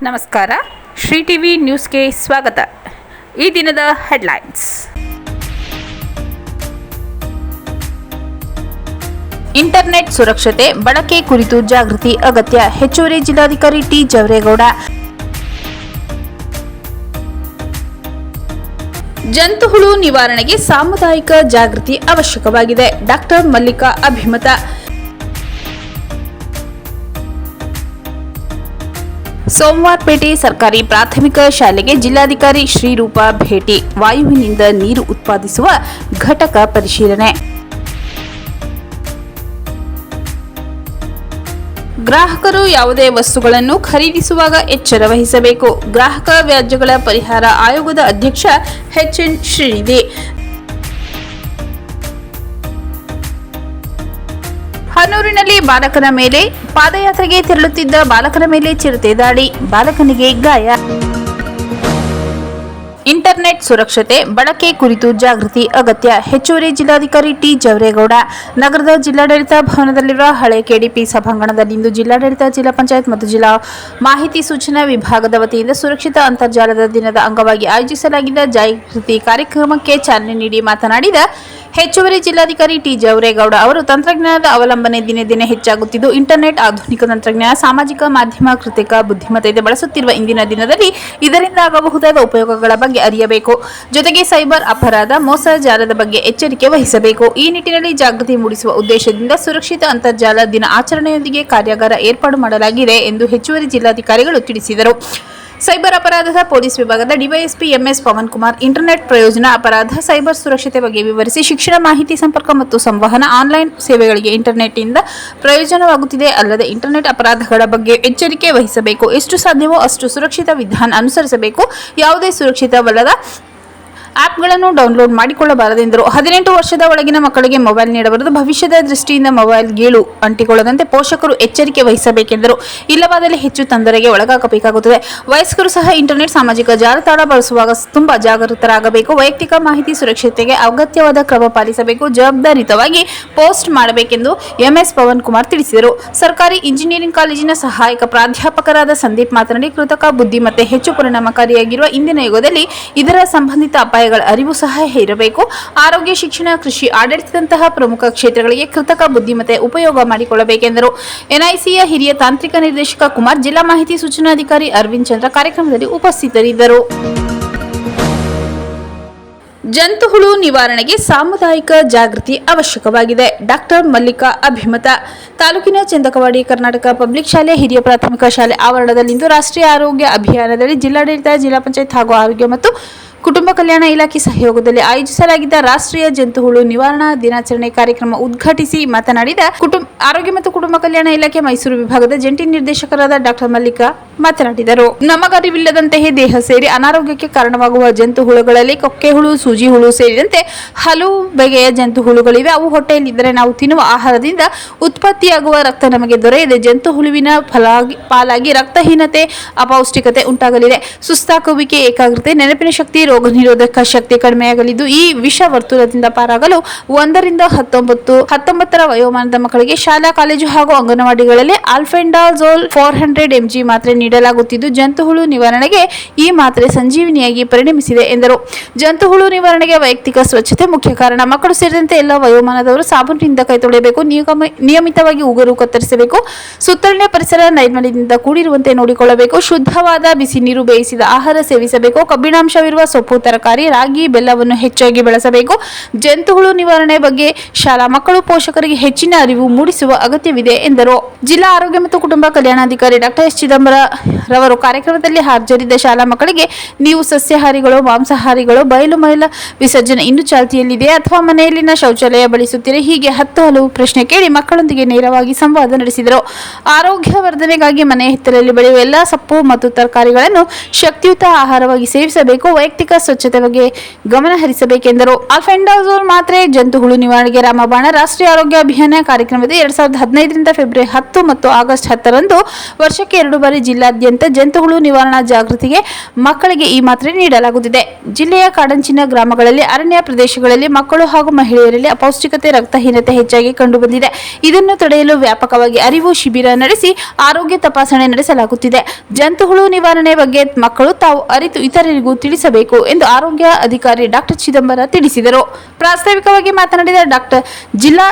ನಮಸ್ಕಾರ. ಶ್ರೀ ಟಿವಿ ನ್ಯೂಸ್ಗೆ ಸ್ವಾಗತ. ಈ ದಿನದ ಹೆಡ್ಲೈನ್ಸ್. ಇಂಟರ್ನೆಟ್ ಸುರಕ್ಷತೆ ಬಳಕೆ ಕುರಿತು ಜಾಗೃತಿ ಅಗತ್ಯ. ಹೆಚ್ಚುವರಿ ಜಿಲ್ಲಾಧಿಕಾರಿ ಟಿ ಜವರೇಗೌಡ. ಜಂತುಹುಳು ನಿವಾರಣೆಗೆ ಸಾಮುದಾಯಿಕ ಜಾಗೃತಿ ಅವಶ್ಯಕವಾಗಿದೆ. ಡಾಕ್ಟರ್ ಮಲ್ಲಿಕಾ ಅಭಿಮತ. ಸೋಮವಾರಪೇಟೆ ಸರ್ಕಾರಿ ಪ್ರಾಥಮಿಕ ಶಾಲೆಗೆ ಜಿಲ್ಲಾಧಿಕಾರಿ ಶ್ರೀರೂಪ ಭೇಟಿ. ವಾಯುವಿನಿಂದ ನೀರು ಉತ್ಪಾದಿಸುವ ಘಟಕ ಪರಿಶೀಲನೆ. ಗ್ರಾಹಕರು ಯಾವುದೇ ವಸ್ತುಗಳನ್ನು ಖರೀದಿಸುವಾಗ ಎಚ್ಚರ ವಹಿಸಬೇಕು. ಗ್ರಾಹಕ ವ್ಯಾಜ್ಯಗಳ ಪರಿಹಾರ ಆಯೋಗದ ಅಧ್ಯಕ್ಷ ಎಚ್.ಎನ್. ಶ್ರೀನಿಧಿ. ಹನೂರಿನಲ್ಲಿ ಬಾಲಕನ ಮೇಲೆ ಪಾದಯಾತ್ರೆಗೆ ತೆರಳುತ್ತಿದ್ದ ಬಾಲಕನ ಮೇಲೆ ಚಿರತೆ ದಾಳಿ. ಬಾಲಕನಿಗೆ ಗಾಯ. ಇಂಟರ್ನೆಟ್ ಸುರಕ್ಷತೆ ಬಳಕೆ ಕುರಿತು ಜಾಗೃತಿ ಅಗತ್ಯ. ಹೆಚ್ಚುವರಿ ಜಿಲ್ಲಾಧಿಕಾರಿ ಟಿ ಜವರೇಗೌಡ. ನಗರದ ಜಿಲ್ಲಾಡಳಿತ ಭವನದಲ್ಲಿರುವ ಹಳೆ ಕೆಡಿಪಿ ಸಭಾಂಗಣದಲ್ಲಿಂದು ಜಿಲ್ಲಾಡಳಿತ, ಜಿಲ್ಲಾ ಪಂಚಾಯತ್ ಮತ್ತು ಜಿಲ್ಲಾ ಮಾಹಿತಿ ಸೂಚನಾ ವಿಭಾಗದ ವತಿಯಿಂದ ಸುರಕ್ಷಿತ ಅಂತರ್ಜಾಲದ ದಿನದ ಅಂಗವಾಗಿ ಆಯೋಜಿಸಲಾಗಿದ್ದ ಜಾಗೃತಿ ಕಾರ್ಯಕ್ರಮಕ್ಕೆ ಚಾಲನೆ ನೀಡಿ ಮಾತನಾಡಿದ ಹೆಚ್ಚುವರಿ ಜಿಲ್ಲಾಧಿಕಾರಿ ಟಿ ಜವರೇಗೌಡ ಅವರು, ತಂತ್ರಜ್ಞಾನದ ಅವಲಂಬನೆ ದಿನೇ ದಿನೇ ಹೆಚ್ಚಾಗುತ್ತಿದ್ದು, ಇಂಟರ್ನೆಟ್, ಆಧುನಿಕ ತಂತ್ರಜ್ಞಾನ, ಸಾಮಾಜಿಕ ಮಾಧ್ಯಮ, ಕೃತಕ ಬುದ್ಧಿಮತ್ತೆ ಬಳಸುತ್ತಿರುವ ಇಂದಿನ ದಿನದಲ್ಲಿ ಇದರಿಂದ ಆಗಬಹುದಾದ ಉಪಯೋಗಗಳ ಬಗ್ಗೆ ಅರಿಯಬೇಕು. ಜೊತೆಗೆ ಸೈಬರ್ ಅಪರಾಧ, ಮೋಸಜಾಲದ ಬಗ್ಗೆ ಎಚ್ಚರಿಕೆ ವಹಿಸಬೇಕು. ಈ ನಿಟ್ಟಿನಲ್ಲಿ ಜಾಗೃತಿ ಮೂಡಿಸುವ ಉದ್ದೇಶದಿಂದ ಸುರಕ್ಷಿತ ಅಂತರ್ಜಾಲ ದಿನ ಆಚರಣೆಯೊಂದಿಗೆ ಕಾರ್ಯಾಗಾರ ಏರ್ಪಾಡು ಮಾಡಲಾಗಿದೆ ಎಂದು ಹೆಚ್ಚುವರಿ ಜಿಲ್ಲಾಧಿಕಾರಿಗಳು ತಿಳಿಸಿದರು. ಸೈಬರ್ ಅಪರಾಧದ ಪೊಲೀಸ್ ವಿಭಾಗದ DYSP MS Pavan Kumar internet ಪ್ರಯೋಜನ, ಅಪರಾಧ, ಸೈಬರ್ ಸುರಕ್ಷತೆ ಬಗ್ಗೆ ವಿವರಿಸಿ, ಶಿಕ್ಷಣ, ಮಾಹಿತಿ, ಸಂಪರ್ಕ ಮತ್ತು ಸಂವಹನ, ಆನ್ಲೈನ್ ಸೇವೆಗಳಿಗೆ ಇಂಟರ್ನೆಟ್ನಿಂದ ಪ್ರಯೋಜನವಾಗುತ್ತಿದೆ. ಅಲ್ಲದೆ ಇಂಟರ್ನೆಟ್ ಅಪರಾಧಗಳ ಬಗ್ಗೆ ಎಚ್ಚರಿಕೆ ವಹಿಸಬೇಕು. ಎಷ್ಟು ಸಾಧ್ಯವೋ ಅಷ್ಟು ಸುರಕ್ಷಿತ ವಿಧಾನ ಅನುಸರಿಸಬೇಕು. ಯಾವುದೇ ಸುರಕ್ಷಿತವಲ್ಲದ ಆಪ್ಗಳನ್ನು ಡೌನ್ಲೋಡ್ ಮಾಡಿಕೊಳ್ಳಬಾರದೆಂದರು. 18 ವರ್ಷದ ಒಳಗಿನ ಮಕ್ಕಳಿಗೆ ಮೊಬೈಲ್ ನೀಡಬಾರದು. ಭವಿಷ್ಯದ ದೃಷ್ಟಿಯಿಂದ ಮೊಬೈಲ್ ಗೀಳು ಅಂಟಿಕೊಳ್ಳದಂತೆ ಪೋಷಕರು ಎಚ್ಚರಿಕೆ ವಹಿಸಬೇಕೆಂದರು. ಇಲ್ಲವಾದಲ್ಲಿ ಹೆಚ್ಚು ತೊಂದರೆಗೆ ಒಳಗಾಗಬೇಕಾಗುತ್ತದೆ. ವಯಸ್ಕರು ಸಹ ಇಂಟರ್ನೆಟ್, ಸಾಮಾಜಿಕ ಜಾಲತಾಣ ಬಳಸುವಾಗ ತುಂಬಾ ಜಾಗೃತರಾಗಬೇಕು. ವೈಯಕ್ತಿಕ ಮಾಹಿತಿ ಸುರಕ್ಷತೆಗೆ ಅಗತ್ಯವಾದ ಕ್ರಮ ಪಾಲಿಸಬೇಕು. ಜವಾಬ್ದಾರಿಯುತವಾಗಿ ಪೋಸ್ಟ್ ಮಾಡಬೇಕೆಂದು ಎಂಎಸ್ ಪವನ್ ಕುಮಾರ್ ತಿಳಿಸಿದರು. ಸರ್ಕಾರಿ ಇಂಜಿನಿಯರಿಂಗ್ ಕಾಲೇಜಿನ ಸಹಾಯಕ ಪ್ರಾಧ್ಯಾಪಕರಾದ ಸಂದೀಪ್ ಮಾತನಾಡಿ, ಕೃತಕ ಬುದ್ಧಿಮತ್ತೆ ಹೆಚ್ಚು ಪರಿಣಾಮಕಾರಿಯಾಗಿರುವ ಇಂದಿನ ಯುಗದಲ್ಲಿ ಇದರ ಸಂಬಂಧಿತ ಅಪಾಯಗಳ ಅರಿವು ಸಹ ಇರಬೇಕು. ಆರೋಗ್ಯ, ಶಿಕ್ಷಣ, ಕೃಷಿ, ಆಡಳಿತದಂತಹ ಪ್ರಮುಖ ಕ್ಷೇತ್ರಗಳಿಗೆ ಕೃತಕ ಬುದ್ಧಿಮತ್ತೆ ಉಪಯೋಗ ಮಾಡಿಕೊಳ್ಳಬೇಕೆಂದರು. ಎನ್ಐಸಿಯ ಹಿರಿಯ ತಾಂತ್ರಿಕ ನಿರ್ದೇಶಕ ಕುಮಾರ್, ಜಿಲ್ಲಾ ಮಾಹಿತಿ ಸೂಚನಾಧಿಕಾರಿ ಅರವಿಂದ್ ಚಂದ್ರ ಕಾರ್ಯಕ್ರಮದಲ್ಲಿ ಉಪಸ್ಥಿತರಿದ್ದರು. ಜಂತುಹುಳು ನಿವಾರಣೆಗೆ ಸಾಮುದಾಯಿಕ ಜಾಗೃತಿ ಅವಶ್ಯಕವಾಗಿದೆ. ಡಾಕ್ಟರ್ ಮಲ್ಲಿಕಾ ಅಭಿಮತ. ತಾಲೂಕಿನ ಚಂದಕವಾಡಿ ಕರ್ನಾಟಕ ಪಬ್ಲಿಕ್ ಶಾಲೆ ಹಿರಿಯ ಪ್ರಾಥಮಿಕ ಶಾಲೆ ಆವರಣದಲ್ಲಿಂದು ರಾಷ್ಟ್ರೀಯ ಆರೋಗ್ಯ ಅಭಿಯಾನದಲ್ಲಿ ಜಿಲ್ಲಾಡಳಿತ, ಜಿಲ್ಲಾ ಪಂಚಾಯತ್ ಹಾಗೂ ಆರೋಗ್ಯ ಮತ್ತು ಕುಟುಂಬ ಕಲ್ಯಾಣ ಇಲಾಖೆ ಸಹಯೋಗದಲ್ಲಿ ಆಯೋಜಿಸಲಾಗಿದ್ದ ರಾಷ್ಟ್ರೀಯ ಜಂತುಹುಳು ನಿವಾರಣಾ ದಿನಾಚರಣೆ ಕಾರ್ಯಕ್ರಮ ಉದ್ಘಾಟಿಸಿ ಮಾತನಾಡಿದ ಆರೋಗ್ಯ ಮತ್ತು ಕುಟುಂಬ ಕಲ್ಯಾಣ ಇಲಾಖೆ ಮೈಸೂರು ವಿಭಾಗದ ಜಂಟಿ ನಿರ್ದೇಶಕರಾದ ಡಾಕ್ಟರ್ ಮಲ್ಲಿಕಾ ಮಾತನಾಡಿದರು. ನಮಗರಿವಿಲ್ಲದಂತೆಯೇ ದೇಹ ಸೇರಿ ಅನಾರೋಗ್ಯಕ್ಕೆ ಕಾರಣವಾಗುವ ಜಂತುಹುಳುಗಳಲ್ಲಿ ಕೊಕ್ಕೆಹುಳು, ಸೂಜಿ ಹುಳು ಸೇರಿದಂತೆ ಹಲವು ಬಗೆಯ ಜಂತುಹುಳುಗಳಿವೆ. ಅವು ಹೊಟ್ಟೆಯಲ್ಲಿದ್ದರೆ ನಾವು ತಿನ್ನುವ ಆಹಾರದಿಂದ ಉತ್ಪತ್ತಿಯಾಗುವ ರಕ್ತ ನಮಗೆ ದೊರೆಯದೆ ಜಂತುಹುಳುವಿನ ಪಾಲಾಗಿ ರಕ್ತಹೀನತೆ, ಅಪೌಷ್ಟಿಕತೆ ಉಂಟಾಗಲಿದೆ. ಸುಸ್ತಾಗುವಿಕೆ, ಏಕಾಗ್ರತೆ, ನೆನಪಿನ ಶಕ್ತಿ, ರೋಗ ನಿರೋಧಕ ಶಕ್ತಿ ಕಡಿಮೆಯಾಗಲಿದ್ದು, ಈ ವಿಷ ವರ್ತುಲದಿಂದ ಪಾರಾಗಲು 1 ರಿಂದ 19 ವಯೋಮಾನದ ಮಕ್ಕಳಿಗೆ ಶಾಲಾ, ಕಾಲೇಜು ಹಾಗೂ ಅಂಗನವಾಡಿಗಳಲ್ಲಿ ಆಲ್ಫೆಂಡಾಜೋಲ್ 400 mg ಮಾತ್ರೆ ನೀಡಲಾಗುತ್ತಿದ್ದು, ಜಂತುಹುಳು ನಿವಾರಣೆಗೆ ಈ ಮಾತ್ರೆ ಸಂಜೀವಿನಿಯಾಗಿ ಪರಿಣಮಿಸಿದೆ ಎಂದರು. ಜಂತುಹುಳು ನಿವಾರಣೆಗೆ ವೈಯಕ್ತಿಕ ಸ್ವಚ್ಛತೆ ಮುಖ್ಯ ಕಾರಣ. ಮಕ್ಕಳು ಸೇರಿದಂತೆ ಎಲ್ಲ ವಯೋಮಾನದವರು ಸಾಬೂನಿನಿಂದ ಕೈ ತೊಳೆಯಬೇಕು. ನಿಯಮಿತವಾಗಿ ಉಗುರು ಕತ್ತರಿಸಬೇಕು. ಸುತ್ತಲಿನ ಪರಿಸರ ನೈರ್ಮಲ್ಯದಿಂದ ಕೂಡಿರುವಂತೆ ನೋಡಿಕೊಳ್ಳಬೇಕು. ಶುದ್ಧವಾದ ಬಿಸಿ ನೀರು, ಬೇಯಿಸಿದ ಆಹಾರ ಸೇವಿಸಬೇಕು. ಕಬ್ಬಿಣಾಂಶವಿರುವ ಸೊಪ್ಪು, ತರಕಾರಿ, ರಾಗಿ, ಬೆಲ್ಲವನ್ನು ಹೆಚ್ಚಾಗಿ ಬಳಸಬೇಕು. ಜಂತುಹುಳು ನಿವಾರಣೆ ಬಗ್ಗೆ ಶಾಲಾ ಮಕ್ಕಳು, ಪೋಷಕರಿಗೆ ಹೆಚ್ಚಿನ ಅರಿವು ಮೂಡಿಸುವ ಅಗತ್ಯವಿದೆ ಎಂದರು. ಜಿಲ್ಲಾ ಆರೋಗ್ಯ ಮತ್ತು ಕುಟುಂಬ ಕಲ್ಯಾಣಾಧಿಕಾರಿ ಡಾಕ್ಟರ್ ಎಸ್. ಚಿದಂಬರ ರವರು ಕಾರ್ಯಕ್ರಮದಲ್ಲಿ ಹಾಜರಿದ್ದ ಶಾಲಾ ಮಕ್ಕಳಿಗೆ, ನೀವು ಸಸ್ಯಾಹಾರಿಗಳು, ಮಾಂಸಾಹಾರಿಗಳು, ಬಯಲು ಮಲ ವಿಸರ್ಜನೆ ಇನ್ನೂ ಚಾಲ್ತಿಯಲ್ಲಿದೆ ಅಥವಾ ಮನೆಯಲ್ಲಿನ ಶೌಚಾಲಯ ಬಳಸುತ್ತೀರಿ? ಹೀಗೆ 10 ಹಲವು ಪ್ರಶ್ನೆ ಕೇಳಿ ಮಕ್ಕಳೊಂದಿಗೆ ನೇರವಾಗಿ ಸಂವಾದ ನಡೆಸಿದರು. ಆರೋಗ್ಯ ವರ್ಧನೆಗಾಗಿ ಮನೆಯ ಹಿತ್ತಲಲ್ಲಿ ಬೆಳೆಯುವ ಎಲ್ಲಾ ಸೊಪ್ಪು ಮತ್ತು ತರಕಾರಿಗಳನ್ನು ಶಕ್ತಿಯುತ ಆಹಾರವಾಗಿ ಸೇವಿಸಬೇಕು. ವೈಯಕ್ತಿಕ ಸಾರ್ವಜನಿಕ ಸ್ವಚ್ಛತೆ ಬಗ್ಗೆ ಗಮನ ಹರಿಸಬೇಕೆಂದರು. ಆಲ್ಫೆಂಡಾಜೋಲ್ ಮಾತ್ರೆ ಜಂತು ಹುಳು ನಿವಾರಣೆಗೆ ರಾಮಬಾಣ ರಾಷ್ಟ್ರೀಯ ಆರೋಗ್ಯ ಅಭಿಯಾನ ಕಾರ್ಯಕ್ರಮದ 2015ರಿಂದ ಫೆಬ್ರವರಿ 10 ಮತ್ತು ಆಗಸ್ಟ್ 10ರಂದು ವರ್ಷಕ್ಕೆ 2 ಬಾರಿ ಜಿಲ್ಲಾದ್ಯಂತ ಜಂತು ಹುಳು ನಿವಾರಣಾ ಜಾಗೃತಿಗೆ ಮಕ್ಕಳಿಗೆ ಈ ಮಾತ್ರೆ ನೀಡಲಾಗುತ್ತಿದೆ. ಜಿಲ್ಲೆಯ ಕಾಡಂಚಿನ ಗ್ರಾಮಗಳಲ್ಲಿ, ಅರಣ್ಯ ಪ್ರದೇಶಗಳಲ್ಲಿ ಮಕ್ಕಳು ಹಾಗೂ ಮಹಿಳೆಯರಲ್ಲಿ ಅಪೌಷ್ಟಿಕತೆ, ರಕ್ತಹೀನತೆ ಹೆಚ್ಚಾಗಿ ಕಂಡುಬಂದಿದೆ. ಇದನ್ನು ತಡೆಯಲು ವ್ಯಾಪಕವಾಗಿ ಅರಿವು ಶಿಬಿರ ನಡೆಸಿ ಆರೋಗ್ಯ ತಪಾಸಣೆ ನಡೆಸಲಾಗುತ್ತಿದೆ. ಜಂತು ಹುಳು ನಿವಾರಣೆ ಬಗ್ಗೆ ಮಕ್ಕಳು ತಾವು ಅರಿತು ಇತರರಿಗೂ ತಿಳಿಸಬೇಕು ಎಂದು ಆರೋಗ್ಯ ಅಧಿಕಾರಿ ಡಾಕ್ಟರ್ ಚಿದಂಬರ ತಿಳಿಸಿದರು. ಪ್ರಾಸ್ತಾವಿಕವಾಗಿ ಮಾತನಾಡಿದ ಜಿಲ್ಲಾ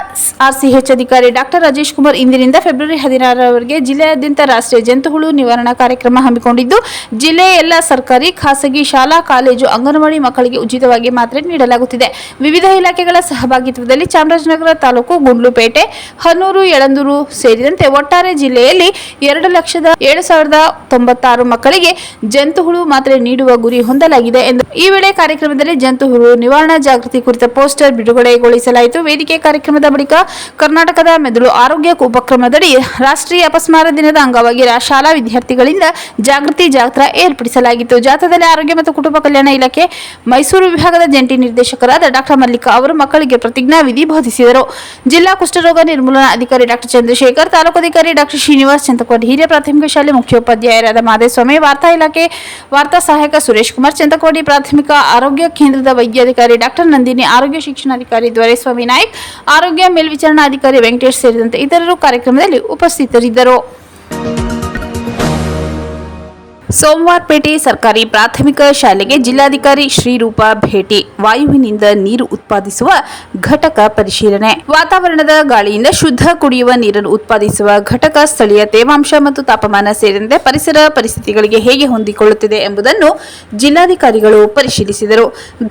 ಆರ್ಸಿಎಚ್ ಅಧಿಕಾರಿ ಡಾಕ್ಟರ್ ರಾಜೇಶ್ ಕುಮಾರ್, ಇಂದಿನಿಂದ ಫೆಬ್ರವರಿ 16ರವರೆಗೆ ಜಿಲ್ಲೆಯಾದ್ಯಂತ ರಾಷ್ಟ್ರೀಯ ಜಂತು ಹುಳು ನಿವಾರಣಾ ಕಾರ್ಯಕ್ರಮ ಹಮ್ಮಿಕೊಂಡಿದ್ದು, ಜಿಲ್ಲೆಯ ಎಲ್ಲ ಸರ್ಕಾರಿ, ಖಾಸಗಿ ಶಾಲಾ, ಕಾಲೇಜು, ಅಂಗನವಾಡಿ ಮಕ್ಕಳಿಗೆ ಉಚಿತವಾಗಿ ಮಾತ್ರೆ ನೀಡಲಾಗುತ್ತಿದೆ. ವಿವಿಧ ಇಲಾಖೆಗಳ ಸಹಭಾಗಿತ್ವದಲ್ಲಿ ಚಾಮರಾಜನಗರ ತಾಲೂಕು, ಗುಂಡ್ಲುಪೇಟೆ, ಹನ್ನೂರು, ಯಳಂದೂರು ಸೇರಿದಂತೆ ಒಟ್ಟಾರೆ ಜಿಲ್ಲೆಯಲ್ಲಿ 2,07,096 ಮಕ್ಕಳಿಗೆ ಜಂತು ಹುಳು ಮಾತ್ರೆ ನೀಡುವ ಗುರಿ ಹೊಂದಲಾಗಿದೆ ಎಂದು ಈ ವೇಳೆ ಕಾರ್ಯಕ್ರಮದಲ್ಲಿ ಜಂತು ಹುಳು ನಿವಾರಣಾ ಜಾಗೃತಿ ಕುರಿತ ಪೋಸ್ಟರ್ ಬಿಡುಗಡೆಗೊಳಿಸಲಾಯಿತು. ವೇದಿಕೆ ಕಾರ್ಯಕ್ರಮದ ಬಳಿಕ ಕರ್ನಾಟಕದ ಮೆದುಳು ಆರೋಗ್ಯ ಉಪಕ್ರಮದಡಿ ರಾಷ್ಟ್ರೀಯ ಅಪಸ್ಮಾರ ದಿನದ ಅಂಗವಾಗಿ ಶಾಲಾ ವಿದ್ಯಾರ್ಥಿಗಳಿಂದ ಜಾಗೃತಿ ಜಾಥಾ ಏರ್ಪಡಿಸಲಾಗಿತ್ತು. ಜಾಥಾದಲ್ಲಿ ಆರೋಗ್ಯ ಮತ್ತು ಕುಟುಂಬ ಕಲ್ಯಾಣ ಇಲಾಖೆ ಮೈಸೂರು ವಿಭಾಗದ ಜಂಟಿ ನಿರ್ದೇಶಕರಾದ ಡಾಕ್ಟರ್ ಮಲ್ಲಿಕಾ ಅವರು ಮಕ್ಕಳಿಗೆ ಪ್ರತಿಜ್ಞಾ ವಿಧಿ ಬೋಧಿಸಿದರು. ಜಿಲ್ಲಾ ಕುಷ್ಠರೋಗ ನಿರ್ಮೂಲನಾ ಅಧಿಕಾರಿ ಡಾಕ್ಟರ್ ಚಂದ್ರಶೇಖರ್, ತಾಲೂಕು ಅಧಿಕಾರಿ ಡಾಕ್ಟರ್ ಶ್ರೀನಿವಾಸ್ ಚಂತಕೋಡಿ, ಹಿರಿಯ ಪ್ರಾಥಮಿಕ ಶಾಲೆ ಮುಖ್ಯೋಪಾಧ್ಯಾಯರಾದ ಮಾದೇಸ್ವಾಮಿ, ವಾರ್ತಾ ಸಹಾಯಕ ಸುರೇಶ್ ಕುಮಾರ್, ಚಂತಕೋಡಿ ಪ್ರಾಥಮಿಕ ಆರೋಗ್ಯ ಕೇಂದ್ರದ ವೈದ್ಯಾಧಿಕಾರಿ ಡಾಕ್ಟರ್ ನಂದಿನಿ, ಆರೋಗ್ಯ ಶಿಕ್ಷಣಾಧಿಕಾರಿ ದೊರೆಸ್ವಾಮಿ ನಾಯ್ಕ್, ಆರೋಗ್ಯ ಮೇಲ್ವಿಚಾರಣಾಧಿಕಾರಿ ವೆಂಕಟೇಶ್ ಸೇರಿದಂತೆ ಇತರರು ಕಾರ್ಯಕ್ರಮದಲ್ಲಿ ಉಪಸ್ಥಿತರಿದ್ದರು. ಸೋಮವಾರಪೇಟೆ ಸರ್ಕಾರಿ ಪ್ರಾಥಮಿಕ ಶಾಲೆಗೆ ಜಿಲ್ಲಾಧಿಕಾರಿ ಶ್ರೀರೂಪಾ ಭೇಟಿ. ವಾಯುವಿನಿಂದ ನೀರು ಉತ್ಪಾದಿಸುವ ಘಟಕ ಪರಿಶೀಲನೆ. ವಾತಾವರಣದ ಗಾಳಿಯಿಂದ ಶುದ್ಧ ಕುಡಿಯುವ ನೀರನ್ನು ಉತ್ಪಾದಿಸುವ ಘಟಕ ಸ್ಥಳೀಯ ತೇವಾಂಶ ಮತ್ತು ತಾಪಮಾನ ಸೇರಿದಂತೆ ಪರಿಸರ ಪರಿಸ್ಥಿತಿಗಳಿಗೆ ಹೇಗೆ ಹೊಂದಿಕೊಳ್ಳುತ್ತಿದೆ ಎಂಬುದನ್ನು ಜಿಲ್ಲಾಧಿಕಾರಿಗಳು ಪರಿಶೀಲಿಸಿದರು.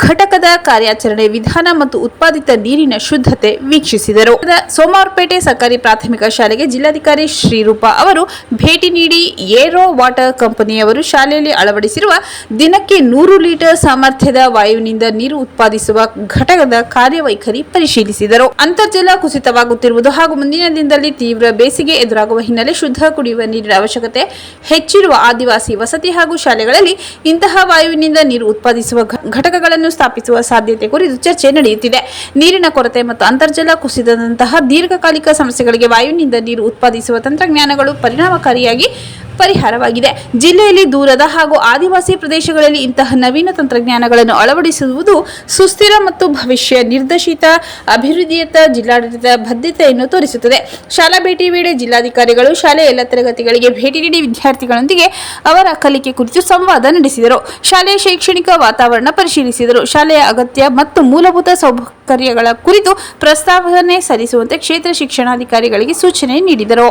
ಘಟಕದ ಕಾರ್ಯಾಚರಣೆ ವಿಧಾನ ಮತ್ತು ಉತ್ಪಾದಿತ ನೀರಿನ ಶುದ್ಧತೆ ವೀಕ್ಷಿಸಿದರು. ಸೋಮವಾರಪೇಟೆ ಸರ್ಕಾರಿ ಪ್ರಾಥಮಿಕ ಶಾಲೆಗೆ ಜಿಲ್ಲಾಧಿಕಾರಿ ಶ್ರೀರೂಪಾ ಅವರು ಭೇಟಿ ನೀಡಿ ಏರೋ ವಾಟರ್ ಕಂಪನಿಯ ಶಾಲೆಯಲ್ಲಿ ಅಳವಡಿಸಿರುವ ದಿನಕ್ಕೆ 100 ಲೀಟರ್ ಸಾಮರ್ಥ್ಯದ ವಾಯುವಿನಿಂದ ನೀರು ಉತ್ಪಾದಿಸುವ ಘಟಕದ ಕಾರ್ಯವೈಖರಿ ಪರಿಶೀಲಿಸಿದರು. ಅಂತರ್ಜಲ ಕುಸಿತವಾಗುತ್ತಿರುವುದು ಹಾಗೂ ಮುಂದಿನ ದಿನದಲ್ಲಿ ತೀವ್ರ ಬೇಸಿಗೆ ಎದುರಾಗುವ ಹಿನ್ನೆಲೆ ಶುದ್ಧ ಕುಡಿಯುವ ನೀರಿನ ಅವಶ್ಯಕತೆ ಹೆಚ್ಚಿರುವ ಆದಿವಾಸಿ ವಸತಿ ಹಾಗೂ ಶಾಲೆಗಳಲ್ಲಿ ಇಂತಹ ವಾಯುವಿನಿಂದ ನೀರು ಉತ್ಪಾದಿಸುವ ಘಟಕಗಳನ್ನು ಸ್ಥಾಪಿಸುವ ಸಾಧ್ಯತೆ ಕುರಿತು ಚರ್ಚೆ ನಡೆಯುತ್ತಿದೆ. ನೀರಿನ ಕೊರತೆ ಮತ್ತು ಅಂತರ್ಜಲ ಕುಸಿತದಂತಹ ದೀರ್ಘಕಾಲಿಕ ಸಮಸ್ಯೆಗಳಿಗೆ ವಾಯುವಿನಿಂದ ನೀರು ಉತ್ಪಾದಿಸುವ ತಂತ್ರಜ್ಞಾನಗಳು ಪರಿಣಾಮಕಾರಿಯಾಗಿ ಪರಿಹಾರವಾಗಿದೆ. ಜಿಲ್ಲೆಯಲ್ಲಿ ದೂರದ ಹಾಗೂ ಆದಿವಾಸಿ ಪ್ರದೇಶಗಳಲ್ಲಿ ಇಂತಹ ನವೀನ ತಂತ್ರಜ್ಞಾನಗಳನ್ನು ಅಳವಡಿಸುವುದು ಸುಸ್ಥಿರ ಮತ್ತು ಭವಿಷ್ಯ ನಿರ್ದೇಶಿತ ಅಭಿವೃದ್ಧಿಯತ್ತ ಜಿಲ್ಲಾಡಳಿತದ ಬದ್ಧತೆಯನ್ನು ತೋರಿಸುತ್ತದೆ. ಶಾಲಾ ಭೇಟಿ ವೇಳೆ ಜಿಲ್ಲಾಧಿಕಾರಿಗಳು ಶಾಲೆಯ ಎಲ್ಲ ತರಗತಿಗಳಿಗೆ ಭೇಟಿ ನೀಡಿ ವಿದ್ಯಾರ್ಥಿಗಳೊಂದಿಗೆ ಅವರ ಕಲಿಕೆ ಕುರಿತು ಸಂವಾದ ನಡೆಸಿದರು. ಶಾಲೆಯ ಶೈಕ್ಷಣಿಕ ವಾತಾವರಣ ಪರಿಶೀಲಿಸಿದರು. ಶಾಲೆಯ ಅಗತ್ಯ ಮತ್ತು ಮೂಲಭೂತ ಸೌಕರ್ಯಗಳ ಕುರಿತು ಪ್ರಸ್ತಾವನೆ ಸಲ್ಲಿಸುವಂತೆ ಕ್ಷೇತ್ರ ಶಿಕ್ಷಣಾಧಿಕಾರಿಗಳಿಗೆ ಸೂಚನೆ ನೀಡಿದರು.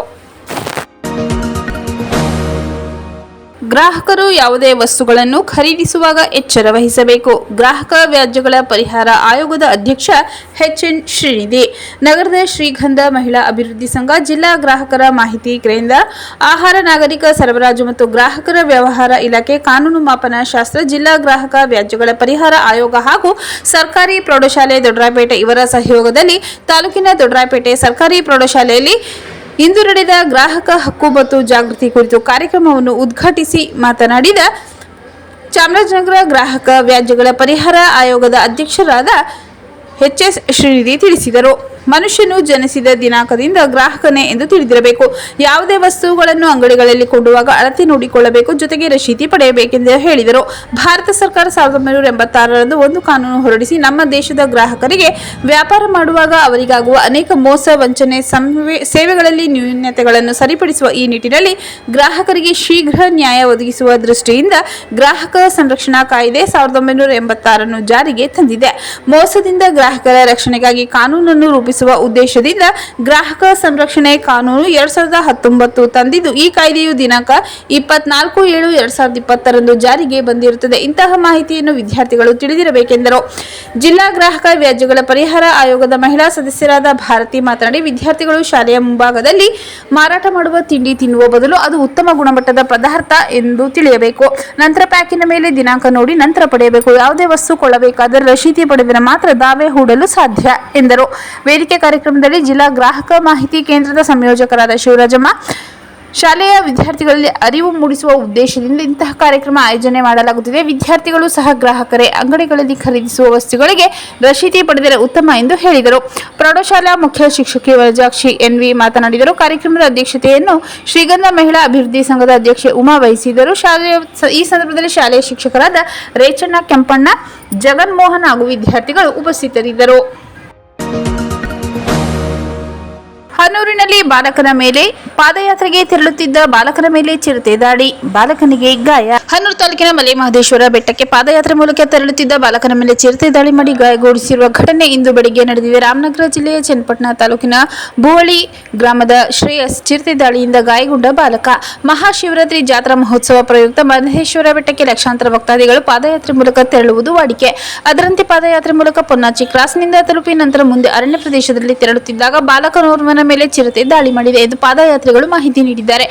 ಗ್ರಾಹಕರು ಯಾವುದೇ ವಸ್ತುಗಳನ್ನು ಖರೀದಿಸುವಾಗ ಎಚ್ಚರ ವಹಿಸಬೇಕು. ಗ್ರಾಹಕ ವ್ಯಾಜ್ಯಗಳ ಪರಿಹಾರ ಆಯೋಗದ ಅಧ್ಯಕ್ಷ ಎಚ್.ಎನ್. ಶ್ರೀನಿಧಿ. ನಗರದ ಶ್ರೀಗಂಧ ಮಹಿಳಾ ಅಭಿವೃದ್ಧಿ ಸಂಘ, ಜಿಲ್ಲಾ ಗ್ರಾಹಕರ ಮಾಹಿತಿ ಕೇಂದ್ರ, ಆಹಾರ ನಾಗರಿಕ ಸರಬರಾಜು ಮತ್ತು ಗ್ರಾಹಕರ ವ್ಯವಹಾರ ಇಲಾಖೆ, ಕಾನೂನು ಮಾಪನ ಶಾಸ್ತ್ರ, ಜಿಲ್ಲಾ ಗ್ರಾಹಕ ವ್ಯಾಜ್ಯಗಳ ಪರಿಹಾರ ಆಯೋಗ ಹಾಗೂ ಸರ್ಕಾರಿ ಪ್ರೌಢಶಾಲೆ ದೊಡ್ಡರಾಯಪೇಟೆ ಇವರ ಸಹಯೋಗದಲ್ಲಿ ತಾಲೂಕಿನ ದೊಡ್ಡರಾಯಪೇಟೆ ಸರ್ಕಾರಿ ಪ್ರೌಢಶಾಲೆಯಲ್ಲಿ ಇಂದು ನಡೆದ ಗ್ರಾಹಕ ಹಕ್ಕು ಮತ್ತು ಜಾಗೃತಿ ಕುರಿತು ಕಾರ್ಯಕ್ರಮವನ್ನು ಉದ್ಘಾಟಿಸಿ ಮಾತನಾಡಿದ ಚಾಮರಾಜನಗರ ಗ್ರಾಹಕ ವ್ಯಾಜ್ಯಗಳ ಪರಿಹಾರ ಆಯೋಗದ ಅಧ್ಯಕ್ಷರಾದ ಎಚ್.ಎಸ್. ಶ್ರೀನಿಧಿ ತಿಳಿಸಿದರು. ಮನುಷ್ಯನು ಜನಿಸಿದ ದಿನಾಂಕದಿಂದ ಗ್ರಾಹಕನೇ ಎಂದು ತಿಳಿದಿರಬೇಕು. ಯಾವುದೇ ವಸ್ತುಗಳನ್ನು ಅಂಗಡಿಗಳಲ್ಲಿ ಕೊಂಡುವಾಗ ಅಳತೆ ನೋಡಿಕೊಳ್ಳಬೇಕು, ಜೊತೆಗೆ ರಶೀದಿ ಪಡೆಯಬೇಕೆಂದು ಹೇಳಿದರು. ಭಾರತ ಸರ್ಕಾರ 1986ರಂದು ಒಂದು ಕಾನೂನು ಹೊರಡಿಸಿ ನಮ್ಮ ದೇಶದ ಗ್ರಾಹಕರಿಗೆ ವ್ಯಾಪಾರ ಮಾಡುವಾಗ ಅವರಿಗಾಗುವ ಅನೇಕ ಮೋಸ, ವಂಚನೆ, ಸೇವೆಗಳಲ್ಲಿ ನ್ಯೂನತೆಗಳನ್ನು ಸರಿಪಡಿಸುವ ಈ ನಿಟ್ಟಿನಲ್ಲಿ ಗ್ರಾಹಕರಿಗೆ ಶೀಘ್ರ ನ್ಯಾಯ ಒದಗಿಸುವ ದೃಷ್ಟಿಯಿಂದ ಗ್ರಾಹಕ ಸಂರಕ್ಷಣಾ ಕಾಯ್ದೆ 1986 ಜಾರಿಗೆ ತಂದಿದೆ. ಮೋಸದಿಂದ ಗ್ರಾಹಕರ ರಕ್ಷಣೆಗಾಗಿ ಕಾನೂನನ್ನು ರೂಪಿಸುವ ಉದ್ದೇಶದಿಂದ ಗ್ರಾಹಕ ಸಂರಕ್ಷಣೆ ಕಾನೂನು 2019 ತಂದಿದ್ದು, ಈ ಕಾಯ್ದೆಯು ದಿನಾಂಕ 24/7/2020ರಂದು ಜಾರಿಗೆ ಬಂದಿರುತ್ತದೆ. ಇಂತಹ ಮಾಹಿತಿಯನ್ನು ವಿದ್ಯಾರ್ಥಿಗಳು ತಿಳಿದಿರಬೇಕೆಂದರು. ಜಿಲ್ಲಾ ಗ್ರಾಹಕ ವ್ಯಾಜ್ಯಗಳ ಪರಿಹಾರ ಆಯೋಗದ ಮಹಿಳಾ ಸದಸ್ಯರಾದ ಭಾರತಿ ಮಾತನಾಡಿ, ವಿದ್ಯಾರ್ಥಿಗಳು ಶಾಲೆಯ ಮುಂಭಾಗದಲ್ಲಿ ಮಾರಾಟ ಮಾಡುವ ತಿಂಡಿ ತಿನ್ನುವ ಬದಲು ಅದು ಉತ್ತಮ ಗುಣಮಟ್ಟದ ಪದಾರ್ಥ ಎಂದು ತಿಳಿಯಬೇಕು. ನಂತರ ಪ್ಯಾಕಿನ ಮೇಲೆ ದಿನಾಂಕ ನೋಡಿ ನಂತರ ಪಡೆಯಬೇಕು. ಯಾವುದೇ ವಸ್ತು ಕೊಳ್ಳಬೇಕಾದರೆ ರಶೀದಿ ಪಡೆದರೆ ಮಾತ್ರ ದಾವೆ ಹೂಡಲು ಸಾಧ್ಯ ಎಂದರು. ವೇದಿಕೆ ಕಾರ್ಯಕ್ರಮದಲ್ಲಿ ಜಿಲ್ಲಾ ಗ್ರಾಹಕ ಮಾಹಿತಿ ಕೇಂದ್ರದ ಸಂಯೋಜಕರಾದ ಶಿವರಾಜಮ್ಮ, ಶಾಲೆಯ ವಿದ್ಯಾರ್ಥಿಗಳಲ್ಲಿ ಅರಿವು ಮೂಡಿಸುವ ಉದ್ದೇಶದಿಂದ ಇಂತಹ ಕಾರ್ಯಕ್ರಮ ಆಯೋಜನೆ ಮಾಡಲಾಗುತ್ತಿದೆ. ವಿದ್ಯಾರ್ಥಿಗಳು ಸಹ ಗ್ರಾಹಕರೇ, ಅಂಗಡಿಗಳಲ್ಲಿ ಖರೀದಿಸುವ ವಸ್ತುಗಳಿಗೆ ರಶೀದಿ ಪಡೆದರೆ ಉತ್ತಮ ಎಂದು ಹೇಳಿದರು. ಪ್ರೌಢಶಾಲಾ ಮುಖ್ಯ ಶಿಕ್ಷಕಿ ವನಜಾಕ್ಷಿ ಎನ್ವಿ ಮಾತನಾಡಿದರು. ಕಾರ್ಯಕ್ರಮದ ಅಧ್ಯಕ್ಷತೆಯನ್ನು ಶ್ರೀಗಂಧ ಮಹಿಳಾ ಅಭಿವೃದ್ಧಿ ಸಂಘದ ಅಧ್ಯಕ್ಷೆ ಉಮಾ ವಹಿಸಿದರು. ಈ ಸಂದರ್ಭದಲ್ಲಿ ಶಾಲೆಯ ಶಿಕ್ಷಕರಾದ ರೇಚಣ್ಣ, ಕೆಂಪಣ್ಣ, ಜಗನ್ಮೋಹನ್ ಹಾಗೂ ವಿದ್ಯಾರ್ಥಿಗಳು ಉಪಸ್ಥಿತರಿದ್ದರು. ಹನೂರಿನಲ್ಲಿ ಬಾಲಕನ ಮೇಲೆ ಪಾದಯಾತ್ರೆಗೆ ತೆರಳುತ್ತಿದ್ದ ಬಾಲಕನ ಮೇಲೆ ಚಿರತೆ ದಾಳಿ, ಬಾಲಕನಿಗೆ ಗಾಯ. ಹನೂರು ತಾಲೂಕಿನ ಮಲೆಮಹದೇಶ್ವರ ಬೆಟ್ಟಕ್ಕೆ ಪಾದಯಾತ್ರೆ ಮೂಲಕ ತೆರಳುತ್ತಿದ್ದ ಬಾಲಕನ ಮೇಲೆ ಚಿರತೆ ದಾಳಿ ಮಾಡಿ ಗಾಯಗೊಳಿಸಿರುವ ಘಟನೆ ಇಂದು ಬೆಳಿಗ್ಗೆ ನಡೆದಿದೆ. ರಾಮನಗರ ಜಿಲ್ಲೆಯ ಚನ್ನಪಟ್ಟಣ ತಾಲೂಕಿನ ಬುವಳಿ ಗ್ರಾಮದ ಶ್ರೇಯಸ್ ಚಿರತೆ ದಾಳಿಯಿಂದ ಗಾಯಗೊಂಡ ಬಾಲಕ. ಮಹಾಶಿವರಾತ್ರಿ ಜಾತ್ರಾ ಮಹೋತ್ಸವ ಪ್ರಯುಕ್ತ ಮಹದೇಶ್ವರ ಬೆಟ್ಟಕ್ಕೆ ಲಕ್ಷಾಂತರ ಭಕ್ತಾದಿಗಳು ಪಾದಯಾತ್ರೆ ಮೂಲಕ ತೆರಳುವುದು ವಾಡಿಕೆ. ಅದರಂತೆ ಪಾದಯಾತ್ರೆ ಮೂಲಕ ಪೊನ್ನಾಚಿ ಕ್ರಾಸ್ನಿಂದ ತಲುಪಿ ನಂತರ ಮುಂದೆ ಅರಣ್ಯ ಪ್ರದೇಶದಲ್ಲಿ ತೆರಳುತ್ತಿದ್ದಾಗ ಬಾಲಕನೋರ್ವನ ಮೇಲೆ ಚಿರತೆ ದಾಳಿ ಮಾಡಿದೆ ಎಂದು ಪಾದಯಾತ್ರಿಗಳು ಮಾಹಿತಿ ನೀಡಿದ್ದಾರೆ.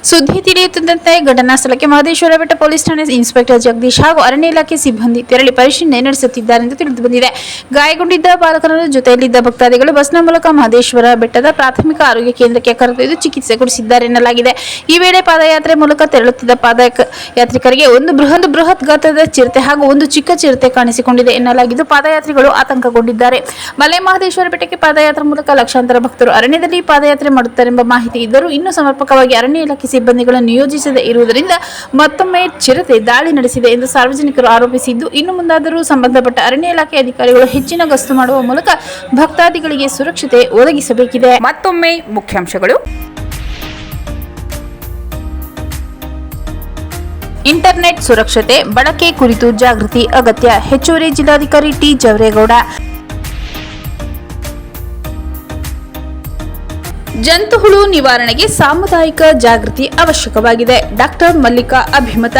ಸುದ್ದಿ ತಿಳಿಯುತ್ತಿದ್ದಂತೆ ಘಟನಾ ಸ್ಥಳಕ್ಕೆ ಮಹದೇಶ್ವರ ಬೆಟ್ಟ ಪೊಲೀಸ್ ಠಾಣೆ ಇನ್ಸ್ಪೆಕ್ಟರ್ ಜಗದೀಶ್ ಹಾಗೂ ಅರಣ್ಯ ಇಲಾಖೆ ಸಿಬ್ಬಂದಿ ತೆರಳಿ ಪರಿಶೀಲನೆ ನಡೆಸುತ್ತಿದ್ದಾರೆ ಎಂದು ತಿಳಿದುಬಂದಿದೆ. ಗಾಯಗೊಂಡಿದ್ದ ಬಾಲಕನ ಜೊತೆಯಲ್ಲಿದ್ದ ಭಕ್ತಾದಿಗಳು ಬಸ್ನ ಮೂಲಕ ಮಹದೇಶ್ವರ ಬೆಟ್ಟದ ಪ್ರಾಥಮಿಕ ಆರೋಗ್ಯ ಕೇಂದ್ರಕ್ಕೆ ಕರೆದೊಯ್ದು ಚಿಕಿತ್ಸೆ ಕೊಡಿಸಿದ್ದಾರೆ ಎನ್ನಲಾಗಿದೆ. ಈ ವೇಳೆ ಪಾದಯಾತ್ರೆ ಮೂಲಕ ತೆರಳುತ್ತಿದ್ದ ಪಾದಯಾತ್ರಿಕರಿಗೆ ಒಂದು ಬೃಹತ್ ಗಾತ್ರದ ಚಿರತೆ ಹಾಗೂ ಒಂದು ಚಿಕ್ಕ ಚಿರತೆ ಕಾಣಿಸಿಕೊಂಡಿದೆ ಎನ್ನಲಾಗಿದ್ದು, ಪಾದಯಾತ್ರಿಗಳು ಆತಂಕಗೊಂಡಿದ್ದಾರೆ. ಮಲೆಮಹದೇಶ್ವರ ಬೆಟ್ಟಕ್ಕೆ ಪಾದಯಾತ್ರೆ ಮೂಲಕ ಲಕ್ಷಾಂತರ ಭಕ್ತರು ಅರಣ್ಯದಲ್ಲಿ ಪಾದಯಾತ್ರೆ ಮಾಡುತ್ತಾರೆಂಬ ಮಾಹಿತಿ ಇದ್ದರೂ ಇನ್ನೂ ಸಮರ್ಪಕವಾಗಿ ಅರಣ್ಯ ಇಲಾಖೆ ಸಿಬ್ಬಂದಿಗಳನ್ನು ನಿಯೋಜಿಸದೇ ಇರುವುದರಿಂದ ಮತ್ತೊಮ್ಮೆ ಚಿರತೆ ದಾಳಿ ನಡೆಸಿದೆ ಎಂದು ಸಾರ್ವಜನಿಕರು ಆರೋಪಿಸಿದ್ದು, ಇನ್ನು ಮುಂದಾದರೂ ಸಂಬಂಧಪಟ್ಟ ಅರಣ್ಯ ಇಲಾಖೆ ಅಧಿಕಾರಿಗಳು ಹೆಚ್ಚಿನ ಗಸ್ತು ಮಾಡುವ ಮೂಲಕ ಭಕ್ತಾದಿಗಳಿಗೆ ಸುರಕ್ಷತೆ ಒದಗಿಸಬೇಕಿದೆ. ಮತ್ತೊಮ್ಮೆ ಮುಖ್ಯಾಂಶಗಳು. ಇಂಟರ್ನೆಟ್ ಸುರಕ್ಷತೆ ಬಳಕೆ ಕುರಿತು ಜಾಗೃತಿ ಅಗತ್ಯ. ಹೆಚ್ಚುವರಿ ಜಿಲ್ಲಾಧಿಕಾರಿ ಟಿ. ಜವರೇಗೌಡ. ಜಂತುಹುಳು ನಿವಾರಣೆಗೆ ಸಾಮುದಾಯಿಕ ಜಾಗೃತಿ ಅವಶ್ಯಕವಾಗಿದೆ. ಡಾಕ್ಟರ್ ಮಲ್ಲಿಕಾ ಅಭಿಮತ.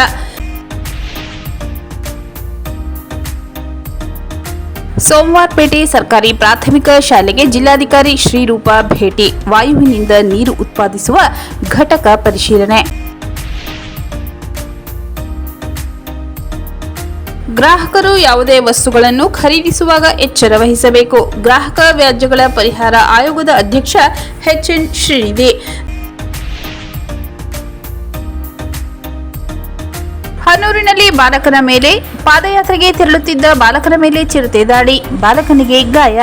ಸೋಮವಾರಪೇಟೆ ಸರ್ಕಾರಿ ಪ್ರಾಥಮಿಕ ಶಾಲೆಗೆ ಜಿಲ್ಲಾಧಿಕಾರಿ ಶ್ರೀರೂಪಾ ಭೇಟಿ. ವಾಯುವಿನಿಂದ ನೀರು ಉತ್ಪಾದಿಸುವ ಘಟಕ ಪರಿಶೀಲನೆ. ಗ್ರಾಹಕರು ಯಾವುದೇ ವಸ್ತುಗಳನ್ನು ಖರೀದಿಸುವಾಗ ಎಚ್ಚರ ವಹಿಸಬೇಕು. ಗ್ರಾಹಕ ವ್ಯಾಜ್ಯಗಳ ಪರಿಹಾರ ಆಯೋಗದ ಅಧ್ಯಕ್ಷ ಎಚ್.ಎನ್. ಶ್ರೀನಿಧಿ. ಹನೂರಿನಲ್ಲಿ ಬಾಲಕನ ಮೇಲೆ ಪಾದಯಾತ್ರೆಗೆ ತೆರಳುತ್ತಿದ್ದ ಬಾಲಕನ ಮೇಲೆ ಚಿರತೆ ದಾಳಿ, ಬಾಲಕನಿಗೆ ಗಾಯ.